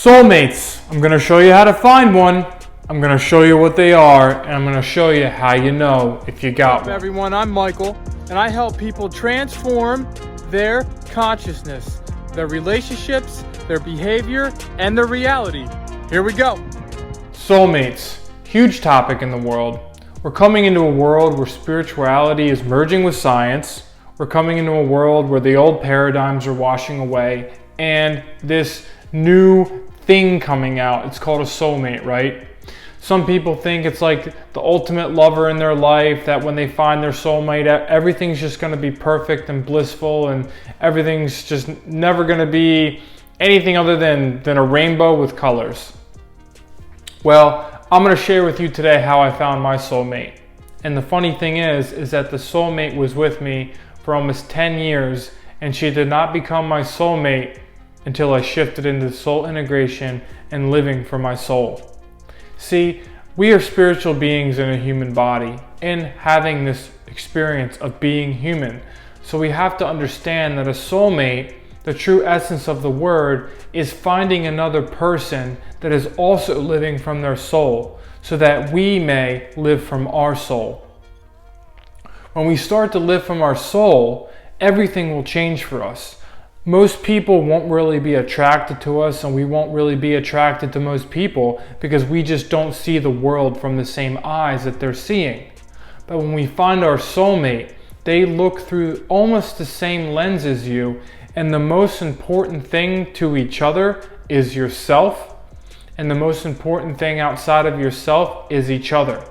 Soulmates. I'm going to show you how to find one. I'm going to show you what they are, and I'm going to show you how you know if you got one. Hey everyone, I'm Michael, and I help people transform their consciousness, their relationships, their behavior, and their reality. Here we go. Soulmates. Huge topic in the world. We're coming into a world where spirituality is merging with science. We're coming into a world where the old paradigms are washing away, and this new thing coming out, it's called a soulmate, right? Some people think it's like the ultimate lover in their life, that when they find their soulmate, everything's just going to be perfect and blissful, and everything's just never going to be anything other than a rainbow with colors. Well, I'm going to share with you today how I found my soulmate. And the funny thing is that the soulmate was with me for almost 10 years, and she did not become my soulmate until I shifted into soul integration and living for my soul. See, we are spiritual beings in a human body and having this experience of being human. So we have to understand that a soulmate, the true essence of the word, is finding another person that is also living from their soul, so that we may live from our soul. When we start to live from our soul, everything will change for us. Most people won't really be attracted to us, and we won't really be attracted to most people because we just don't see the world from the same eyes that they're seeing. But when we find our soulmate, they look through almost the same lens as you, and the most important thing to each other is yourself, and the most important thing outside of yourself is each other.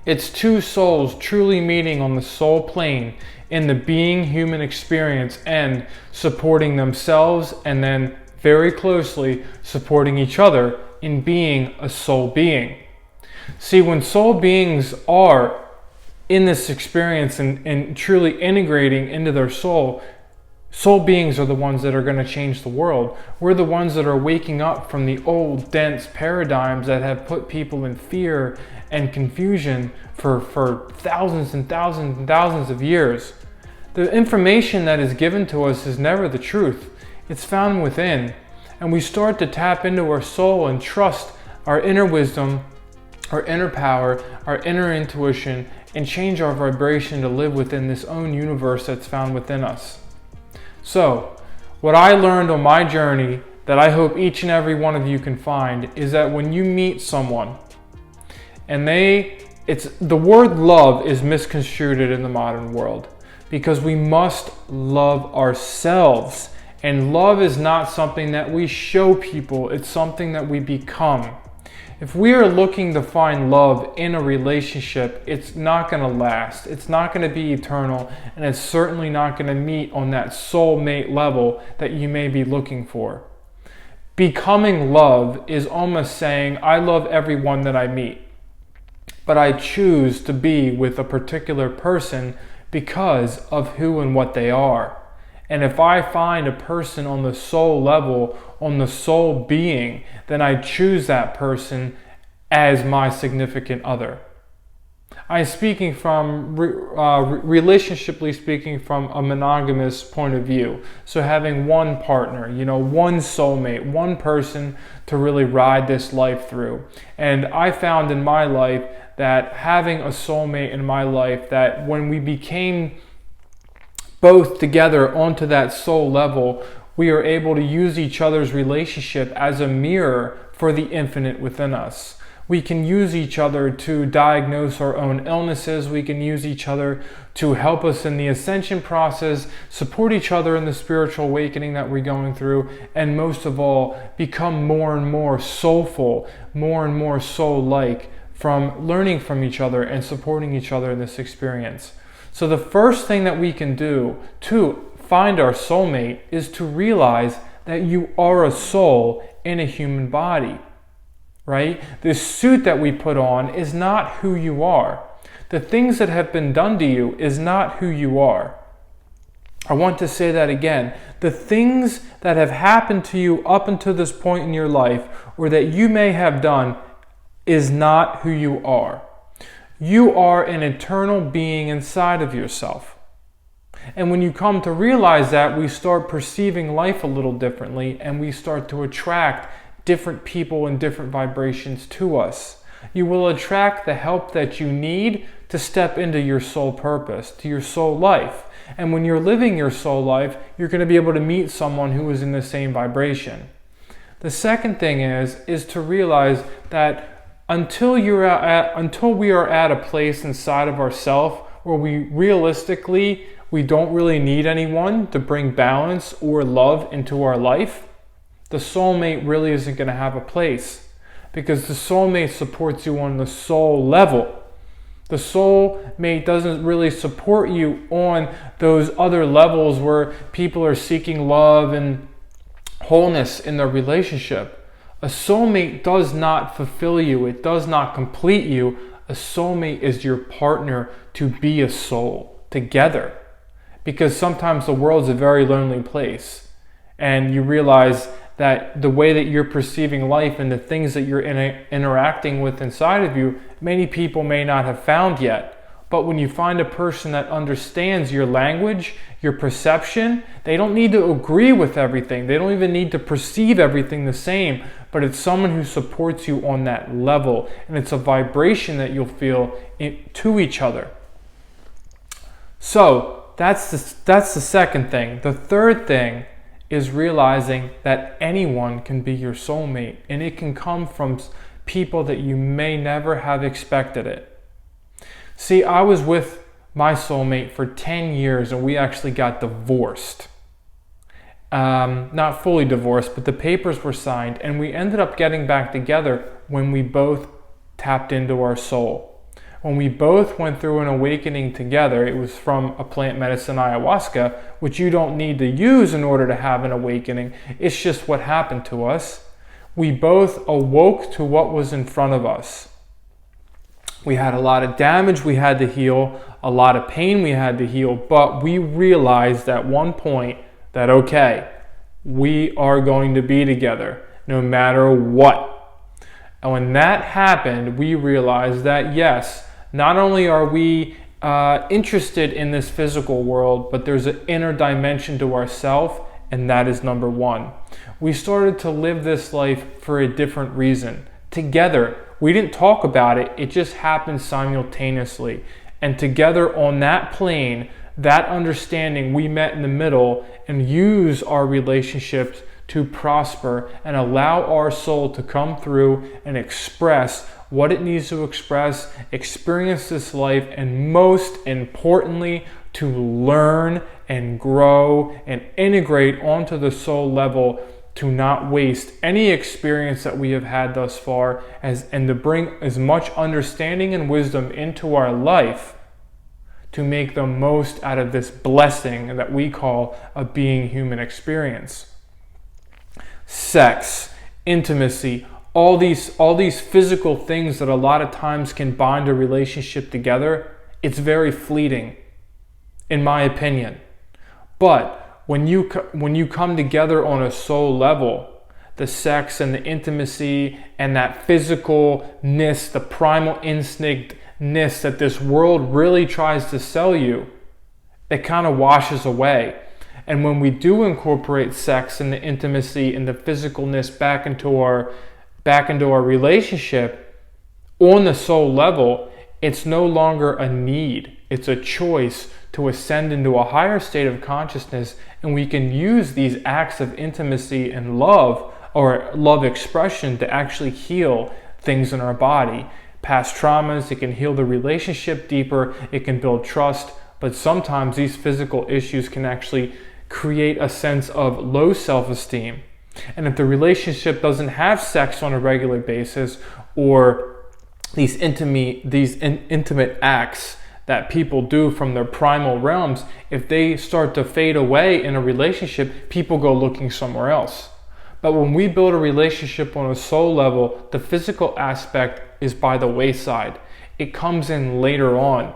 It's two souls truly meeting on the soul plane in the being human experience and supporting themselves, and then very closely supporting each other in being a soul being. See, when soul beings are in this experience and truly integrating into their soul, soul beings are the ones that are going to change the world. We're the ones that are waking up from the old, dense paradigms that have put people in fear and confusion for thousands and thousands and thousands of years. The information that is given to us is never the truth. It's found within. And we start to tap into our soul and trust our inner wisdom, our inner power, our inner intuition, and change our vibration to live within this own universe that's found within us. So, what I learned on my journey that I hope each and every one of you can find is that when you meet someone and the word love is misconstrued in the modern world, because we must love ourselves. And love is not something that we show people, it's something that we become. If we are looking to find love in a relationship, it's not going to last. It's not going to be eternal, and it's certainly not going to meet on that soulmate level that you may be looking for. Becoming love is almost saying, I love everyone that I meet, but I choose to be with a particular person because of who and what they are. And if I find a person on the soul level, on the soul being, then I choose that person as my significant other. I'm speaking from, relationshiply speaking, from a monogamous point of view. So having one partner, one soulmate, one person to really ride this life through. And I found in my life that having a soulmate in my life, that when we became both together onto that soul level, we are able to use each other's relationship as a mirror for the infinite within us. We can use each other to diagnose our own illnesses. We can use each other to help us in the ascension process, support each other in the spiritual awakening that we're going through, and most of all, become more and more soulful, more and more soul-like, from learning from each other and supporting each other in this experience. So the first thing that we can do to find our soulmate is to realize that you are a soul in a human body, right? This suit that we put on is not who you are. The things that have been done to you is not who you are. I want to say that again. The things that have happened to you up until this point in your life, or that you may have done, is not who you are. You are an eternal being inside of yourself. And when you come to realize that, we start perceiving life a little differently, and we start to attract different people and different vibrations to us. You will attract the help that you need to step into your soul purpose, to your soul life. And when you're living your soul life, you're going to be able to meet someone who is in the same vibration. The second thing is to realize that until we are at a place inside of ourselves where we don't really need anyone to bring balance or love into our life, the soulmate really isn't going to have a place, because the soulmate supports you on the soul level. The soulmate doesn't really support you on those other levels where people are seeking love and wholeness in their relationship. A soulmate does not fulfill you. It does not complete you. A soulmate is your partner to be a soul together. Because sometimes the world's a very lonely place, and you realize that the way that you're perceiving life and the things that you're interacting with inside of you, many people may not have found yet. But when you find a person that understands your language, your perception, they don't need to agree with everything. They don't even need to perceive everything the same, but it's someone who supports you on that level, and it's a vibration that you'll feel to each other. So that's the second thing. The third thing is realizing that anyone can be your soulmate, and it can come from people that you may never have expected it. See, I was with my soulmate for 10 years, and we actually got divorced. Not fully divorced, but the papers were signed, and we ended up getting back together when we both tapped into our soul. When we both went through an awakening together. It was from a plant medicine, ayahuasca, which you don't need to use in order to have an awakening. It's just what happened to us. We both awoke to what was in front of us. We had a lot of damage we had to heal, a lot of pain we had to heal, but we realized at one point that, okay, we are going to be together no matter what. And when that happened, we realized that, yes, not only are we interested in this physical world, but there's an inner dimension to ourself, and that is number one. We started to live this life for a different reason, together. We didn't talk about it, it just happened simultaneously. And together on that plane, that understanding, we met in the middle and use our relationships to prosper and allow our soul to come through and express what it needs to express, experience this life, and most importantly, to learn and grow and integrate onto the soul level, to not waste any experience that we have had thus far, and to bring as much understanding and wisdom into our life to make the most out of this blessing that we call a being human experience. Sex, intimacy, all these physical things that a lot of times can bind a relationship together, it's very fleeting, in my opinion. But when you come together on a soul level, the sex and the intimacy and that physicalness, the primal instinctness that this world really tries to sell you, it kind of washes away. And when we do incorporate sex and the intimacy and the physicalness back into our relationship on the soul level, it's no longer a need, it's a choice to ascend into a higher state of consciousness, and we can use these acts of intimacy and love, or love expression, to actually heal things in our body. Past traumas, it can heal the relationship deeper, it can build trust, but sometimes these physical issues can actually create a sense of low self-esteem. And if the relationship doesn't have sex on a regular basis, or these intimate acts that people do from their primal realms, if they start to fade away in a relationship, people go looking somewhere else. But when we build a relationship on a soul level, the physical aspect is by the wayside. It comes in later on,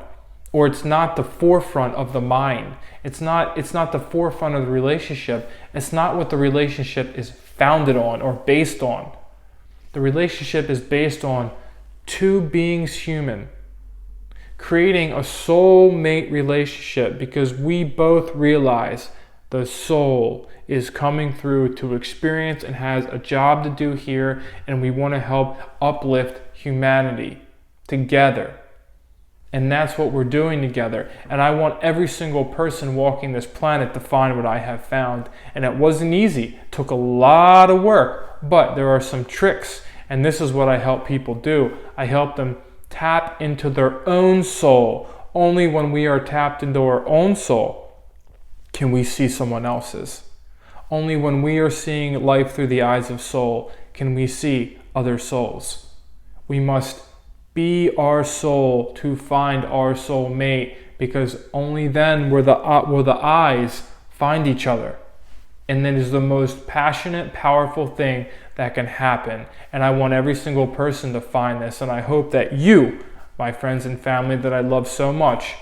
or it's not the forefront of the mind. It's not the forefront of the relationship. It's not what the relationship is founded on or based on. The relationship is based on two beings human, creating a soulmate relationship, because we both realize the soul is coming through to experience and has a job to do here, and we want to help uplift humanity together. And that's what we're doing together. And I want every single person walking this planet to find what I have found. And it wasn't easy. It took a lot of work, but there are some tricks. And this is what I help people do. I help them tap into their own soul. Only when we are tapped into our own soul can we see someone else's. Only when we are seeing life through the eyes of soul can we see other souls. We must be our soul to find our soulmate, because only then will the eyes find each other. And that is the most passionate, powerful thing that can happen. And I want every single person to find this. And I hope that you, my friends and family that I love so much,